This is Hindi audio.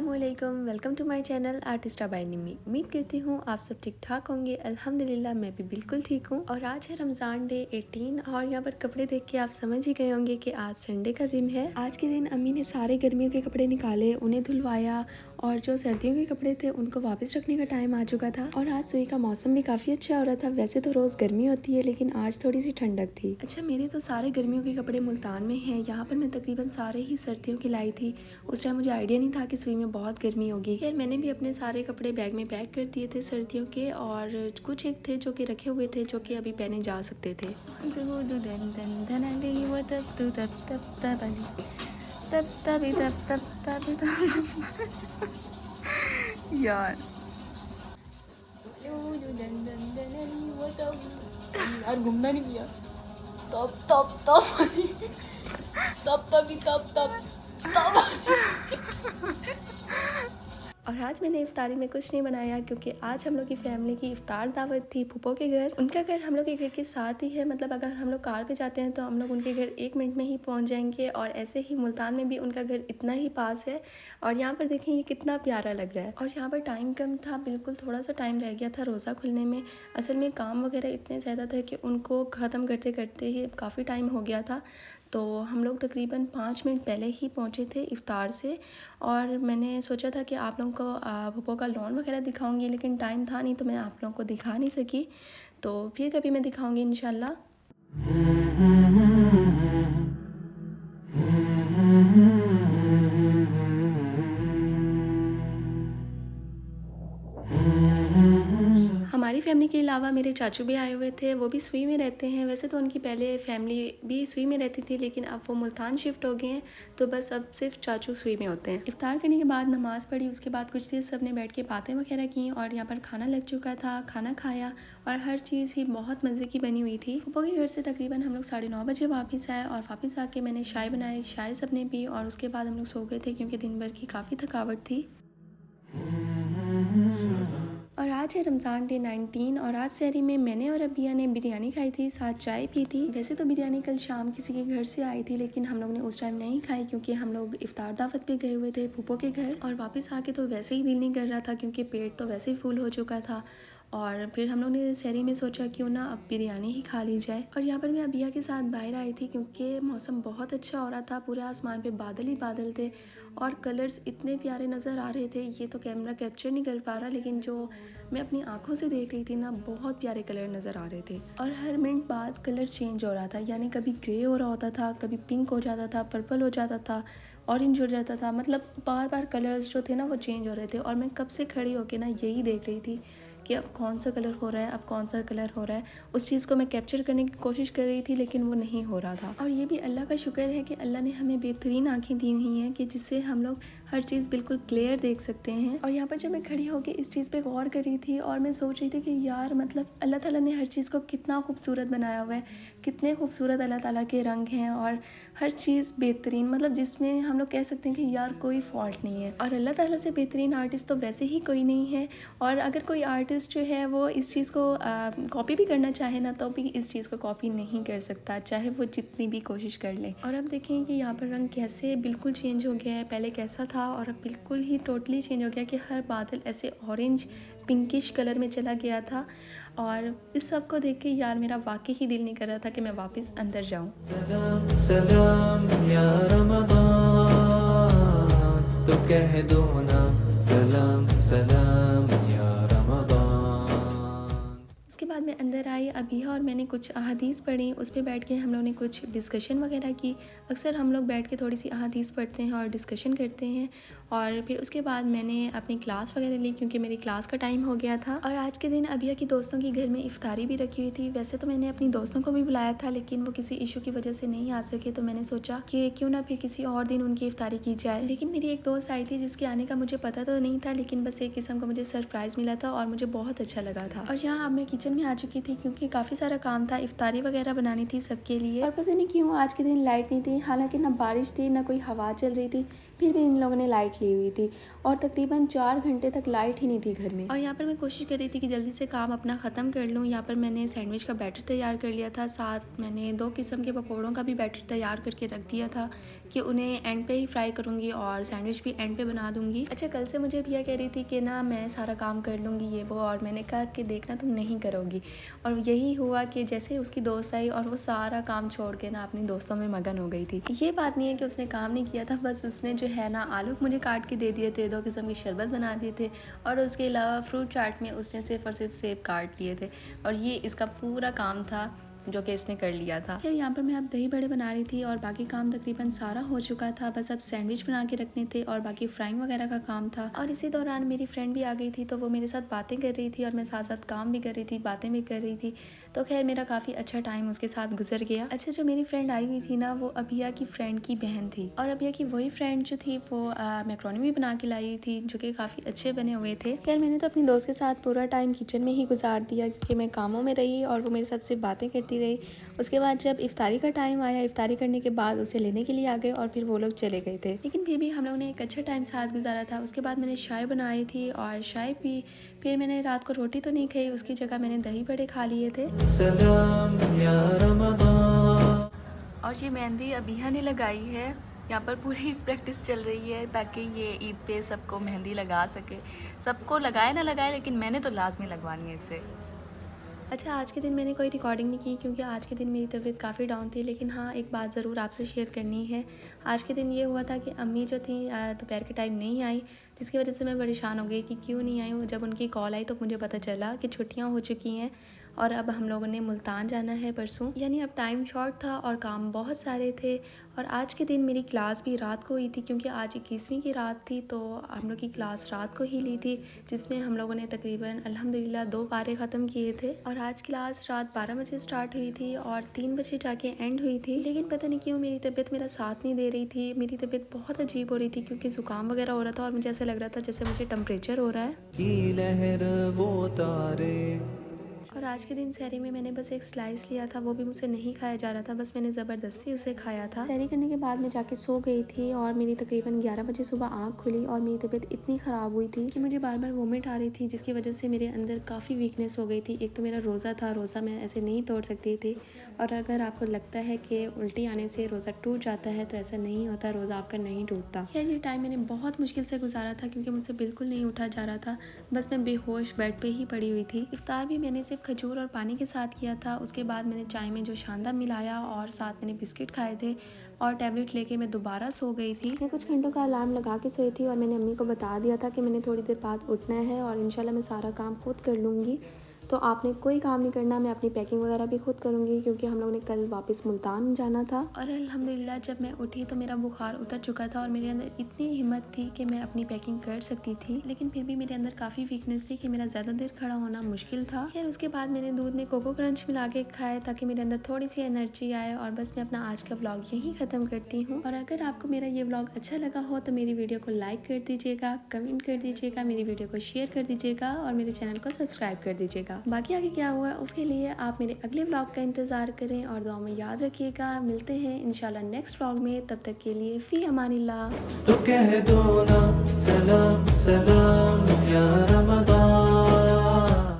अस्सलामुअलैकुम, welcome to my channel Artista by Nimmi. उम्मीद करती हूँ आप सब ठीक ठाक होंगे। अल्हम्दुलिल्लाह मैं भी बिल्कुल ठीक हूँ। और आज है रमज़ान डे 18 और यहाँ पर कपड़े देख के आप समझ ही गए होंगे कि आज संडे का दिन है। आज के दिन अम्मी ने सारे गर्मियों के कपड़े निकाले, उन्हें धुलवाया और जो सर्दियों के कपड़े थे उनको वापस रखने का टाइम आ चुका था। और आज सुबह का मौसम भी काफ़ी अच्छा हो रहा था। वैसे तो रोज़ गर्मी होती है लेकिन आज थोड़ी सी ठंडक थी। अच्छा, मेरे तो सारे गर्मियों के कपड़े मुल्तान में हैं। यहाँ पर मैं तकरीबन सारे ही सर्दियों के लाई थी। उस टाइम मुझे आइडिया नहीं था कि सुई में बहुत गर्मी होगी। खैर मैंने भी अपने सारे कपड़े बैग में पैक कर दिए थे सर्दियों के, और कुछ एक थे जो कि रखे हुए थे जो कि अभी पहने जा सकते थे। यार यार घूमना नहीं किया। तब तब तब तब तभी तब तब तब और आज मैंने इफ्तारी में कुछ नहीं बनाया क्योंकि आज हम लोग की फैमिली की इफ्तार दावत थी फूफो के घर। उनका घर हम लोग के घर के साथ ही है, मतलब अगर हम लोग कार पे जाते हैं तो हम लोग उनके घर 1 मिनट में ही पहुंच जाएंगे। और ऐसे ही मुल्तान में भी उनका घर इतना ही पास है। और यहाँ पर देखें ये कितना प्यारा लग रहा है। और यहाँ पर टाइम कम था, बिल्कुल थोड़ा सा टाइम रह गया था रोज़ा खुलने में। असल में काम वगैरह इतने ज़्यादा थे कि उनको ख़त्म करते करते ही काफ़ी टाइम हो गया था। तो हम लोग तकरीबन 5 मिनट पहले ही पहुँचे थे इफ़्तार से। और मैंने सोचा था कि आप लोगों को फूफो का लॉन वगैरह दिखाऊंगी, लेकिन टाइम था नहीं तो मैं आप लोगों को दिखा नहीं सकी। तो फिर कभी मैं दिखाऊंगी इंशाल्लाह। हमारी फैमिली के अलावा मेरे चाचू भी आए हुए थे, वो भी सुई में रहते हैं। वैसे तो उनकी पहले फैमिली भी सुई में रहती थी लेकिन अब वो मुल्तान शिफ्ट हो गए हैं, तो बस अब सिर्फ चाचू सुई में होते हैं। इफ्तार करने के बाद नमाज़ पढ़ी, उसके बाद कुछ देर सब ने बैठ के बातें वगैरह की और यहाँ पर खाना लग चुका था, खाना खाया और हर चीज़ ही बहुत मज़े की बनी हुई थी। फूफो के घर से तकरीबन हम लोग 9:30 बजे वापस आए और वापस आके मैंने चाय बनाई, चाय सब ने पी और उसके बाद हम लोग सो गए थे क्योंकि दिन भर की काफ़ी थकावट थी। और आज है रमज़ान डे 19 और आज सहरी में मैंने और अबिया ने बिरयानी खाई थी, साथ चाय पी थी। वैसे तो बिरयानी कल शाम किसी के घर से आई थी लेकिन हम लोग ने उस टाइम नहीं खाई क्योंकि हम लोग इफ्तार दावत पे गए हुए थे फूफो के घर। और वापस आके तो वैसे ही दिल नहीं कर रहा था क्योंकि पेट तो वैसे ही फुल हो चुका था। और फिर हम लोग ने सहरी में सोचा क्यों ना अब बिरयानी ही खा ली जाए। और यहाँ पर मैं अबिया के साथ बाहर आई थी क्योंकि मौसम बहुत अच्छा हो रहा था, पूरे आसमान पे बादल ही बादल थे और कलर्स इतने प्यारे नज़र आ रहे थे। ये तो कैमरा कैप्चर नहीं कर पा रहा लेकिन जो मैं अपनी आंखों से देख रही थी ना, बहुत प्यारे कलर नज़र आ रहे थे। और हर मिनट बाद कलर चेंज हो रहा था, यानी कभी ग्रे हो रहा होता था, कभी पिंक हो जाता था, पर्पल हो जाता था, ऑरेंज हो जाता था। मतलब बार बार कलर्स जो थे ना वो चेंज हो रहे थे। और मैं कब से खड़ी होके ना यही देख रही थी कि अब कौन सा कलर हो रहा है, अब कौन सा कलर हो रहा है। उस चीज़ को मैं कैप्चर करने की कोशिश कर रही थी लेकिन वो नहीं हो रहा था। और ये भी अल्लाह का शुक्र है कि अल्लाह ने हमें बेहतरीन आँखें दी हुई हैं कि जिससे हम लोग हर चीज़ बिल्कुल क्लियर देख सकते हैं। और यहाँ पर जब मैं खड़ी होकर इस चीज़ पे गौर कर रही थी और मैं सोच रही थी कि यार मतलब अल्लाह ताला ने हर चीज़ को कितना खूबसूरत बनाया हुआ है, कितने खूबसूरत अल्लाह ताला के रंग हैं और हर चीज़ बेहतरीन, मतलब जिसमें हम लोग कह सकते हैं कि यार कोई फॉल्ट नहीं है। और अल्लाह ताला से बेहतरीन आर्टिस्ट तो वैसे ही कोई नहीं है। और अगर कोई आर्टिस्ट जो है वो इस चीज़ को कॉपी भी करना चाहे ना तो भी इस चीज़ को कॉपी नहीं कर सकता, चाहे वो जितनी भी कोशिश कर ले। और अब देखें कि यहाँ पर रंग कैसे बिल्कुल चेंज हो गया है, पहले कैसा था और अब बिल्कुल ही टोटली चेंज हो गया कि हर बादल ऐसे ऑरेंज पिंकिश कलर में चला गया था। और इस सब को देख के यार मेरा वाकई ही दिल नहीं कर रहा था कि मैं वापस अंदर जाऊं। सलाम सलाम या रमज़ान, तो कह दो ना सलाम सलाम या रमज़ान। उसके बाद मैं अंदर आई, अबिया और मैंने कुछ अहादीस पढ़ी, उस पर बैठ के हम लोग ने कुछ डिस्कशन वगैरह की। अक्सर हम लोग बैठ के थोड़ी सी अहादीस पढ़ते हैं और डिस्कशन करते हैं। और फिर उसके बाद मैंने अपनी क्लास वगैरह ली क्योंकि मेरी क्लास का टाइम हो गया था। और आज के दिन अबिया की दोस्तों के घर में इफ्तारी भी रखी हुई थी। वैसे तो मैंने अपनी दोस्तों को भी बुलाया था लेकिन वो किसी इशू की वजह से नहीं आ सके, तो मैंने सोचा कि क्यों ना फिर किसी और दिन उनकी इफ्तारी की जाए। लेकिन मेरी एक दोस्त आई थी जिसके आने का मुझे पता तो नहीं था, लेकिन बस एक किस्म का मुझे सरप्राइज़ मिला था और मुझे बहुत अच्छा लगा था। और यहाँ अब मैं किचन में आ चुकी थी क्योंकि काफ़ी सारा काम था, इफ्तारी वगैरह बनानी थी सबके लिए। और पता नहीं क्यों आज के दिन लाइट नहीं थी, हालांकि ना बारिश थी ना कोई हवा चल रही थी, फिर भी इन लोगों ने लाइट ली हुई थी और तकरीबन 4 घंटे तक लाइट ही नहीं थी घर में। और यहाँ पर मैं कोशिश कर रही थी कि जल्दी से काम अपना ख़त्म कर लूँ। यहाँ पर मैंने सैंडविच का बैटर तैयार कर लिया था, साथ मैंने 2 किस्म के पकौड़ों का भी बैटर तैयार करके रख दिया था कि उन्हें एंड पे ही फ्राई करूँगी और सैंडविच भी एंड पे बना दूँगी। अच्छा, कल से मुझे भैया कह रही थी कि ना मैं सारा काम कर लूँगी ये वो, और मैंने कहा कि देखना तुम नहीं करोगी। और यही हुआ कि जैसे उसकी दोस्त आई और वो सारा काम छोड़ के ना अपनी दोस्तों में मगन हो गई थी। ये बात नहीं है कि उसने काम नहीं किया था, बस उसने जो है ना आलू मुझे काट के दे दिए थे, 2 किस्म की शरबत बना दिए थे और उसके अलावा फ्रूट चाट में उसने सिर्फ और सिर्फ सेब काट लिए थे और ये इसका पूरा काम था जो कि इसने कर लिया था। फिर यहाँ पर मैं अब दही बड़े बना रही थी और बाकी काम तकरीबन सारा हो चुका था, बस अब सैंडविच बना के रखने थे और बाकी फ्राइंग वगैरह का काम था। और इसी दौरान मेरी फ्रेंड भी आ गई थी, तो वो मेरे साथ बातें कर रही थी और मैं साथ साथ काम भी कर रही थी, बातें भी कर रही थी। तो खैर मेरा काफ़ी अच्छा टाइम उसके साथ गुजर गया। अच्छा, जो मेरी फ्रेंड आई हुई थी ना वो अभिया की फ्रेंड की बहन थी और अभिया की वही फ्रेंड जो थी वो मैक्रोनी भी बना के लाई थी जो कि काफ़ी अच्छे बने हुए थे। खैर मैंने तो अपनी दोस्त के साथ पूरा टाइम किचन में ही गुजार दिया क्योंकि मैं कामों में रही और वो मेरे साथ सिर्फ बातें करती रही। उसके बाद जब इफ्तारी का टाइम आया, इफ्तारी करने के बाद उसे लेने के लिए आ गए और फिर वो लोग चले गए थे, लेकिन फिर भी हम लोगों ने एक अच्छा टाइम साथ गुजारा था। उसके बाद मैंने चाय बनाई थी और चाय पी। फिर मैंने रात को रोटी तो नहीं खाई, उसकी जगह मैंने दही बड़े खा लिए थे। सलाम या रमज़ान। और ये मेहंदी अभिया ने लगाई है। यहाँ पर पूरी प्रैक्टिस चल रही है ताकि ये ईद पे सबको मेहंदी लगा सके। सबको लगाए ना लगाए, लेकिन मैंने तो लाजमी लगवानी है इससे। अच्छा, आज के दिन मैंने कोई रिकॉर्डिंग नहीं की क्योंकि आज के दिन मेरी तबीयत काफ़ी डाउन थी, लेकिन हाँ एक बात ज़रूर आपसे शेयर करनी है। आज के दिन ये हुआ था कि अम्मी जो थी दोपहर के टाइम नहीं आई, जिसकी वजह से मैं परेशान हो गई कि क्यों नहीं आई हूँ। जब उनकी कॉल आई तो मुझे पता चला कि छुट्टियाँ हो चुकी हैं और अब हम लोगों ने मुल्तान जाना है परसों। यानी अब टाइम शॉर्ट था और काम बहुत सारे थे। और आज के दिन मेरी क्लास भी रात को हुई थी क्योंकि आज 21वीं की रात थी, तो हम लोग की क्लास रात को ही ली थी जिसमें हम लोगों ने तकरीबन अल्हम्दुलिल्लाह 2 पारे ख़त्म किए थे। और आज क्लास रात 12 बजे स्टार्ट हुई थी और 3 बजे जाके एंड हुई थी, लेकिन पता नहीं क्यों मेरी तबीयत मेरा साथ नहीं दे रही थी। मेरी तबीयत बहुत अजीब हो रही थी क्योंकि ज़ुकाम वगैरह हो रहा था और मुझे ऐसा लग रहा था जैसे मुझे टेम्परेचर हो रहा है। की लहर वो तारे। और आज के दिन सहरी में मैंने बस एक स्लाइस लिया था, वो भी मुझसे नहीं खाया जा रहा था, बस मैंने ज़बरदस्ती उसे खाया था। सहरी करने के बाद मैं जाके सो गई थी और मेरी तकरीबन 11 बजे सुबह आँख खुली और मेरी तबीयत इतनी ख़राब हुई थी कि मुझे बार बार वोमिट आ रही थी, जिसकी वजह से मेरे अंदर काफ़ी वीकनेस हो गई थी। एक तो मेरा रोज़ा था, रोज़ा मैं ऐसे नहीं तोड़ सकती थी, और अगर आपको लगता है कि उल्टी आने से रोज़ा टूट जाता है तो ऐसा नहीं होता, रोज़ा आपका नहीं टूटता। खैर ये टाइम मैंने बहुत मुश्किल से गुजारा था क्योंकि मुझसे बिल्कुल नहीं उठा जा रहा था, बस मैं बेहोश बेड पे ही पड़ी हुई थी। इफ्तार भी मैंने सिर्फ खजूर और पानी के साथ किया था। उसके बाद मैंने चाय में जो शानदार मिलाया और साथ मैंने बिस्किट खाए थे और टैबलेट लेके मैं दोबारा सो गई थी। मैं कुछ घंटों का अलार्म लगा के सोई थी और मैंने अम्मी को बता दिया था कि मैंने थोड़ी देर बाद उठना है और इंशाल्लाह मैं सारा काम खुद कर लूँगी, तो आपने कोई काम नहीं करना। मैं अपनी पैकिंग वगैरह भी खुद करूँगी क्योंकि हम लोगों ने कल वापस मुल्तान जाना था। और अल्हम्दुलिल्लाह जब मैं उठी तो मेरा बुखार उतर चुका था और मेरे अंदर इतनी हिम्मत थी कि मैं अपनी पैकिंग कर सकती थी, लेकिन फिर भी मेरे अंदर काफ़ी वीकनेस थी कि मेरा ज़्यादा देर खड़ा होना मुश्किल था। फिर उसके बाद मैंने दूध में कोको क्रंच मिला के खाया ताकि मेरे अंदर थोड़ी सी एनर्जी आए। और बस मैं अपना आज का व्लॉग यहीं ख़त्म करती हूँ। और अगर आपको मेरा ये व्लॉग अच्छा लगा हो तो मेरी वीडियो को लाइक कर दीजिएगा, कमेंट कर दीजिएगा, मेरी वीडियो को शेयर कर दीजिएगा और मेरे चैनल को सब्सक्राइब कर दीजिएगा। बाकी आगे क्या हुआ उसके लिए आप मेरे अगले व्लॉग का इंतज़ार करें और दुआ में याद रखिएगा। मिलते हैं इंशाल्लाह नेक्स्ट व्लॉग में, तब तक के लिए फ़ी अमानिल्लाह। तो कह दो ना सलाम सलाम या रमज़ान।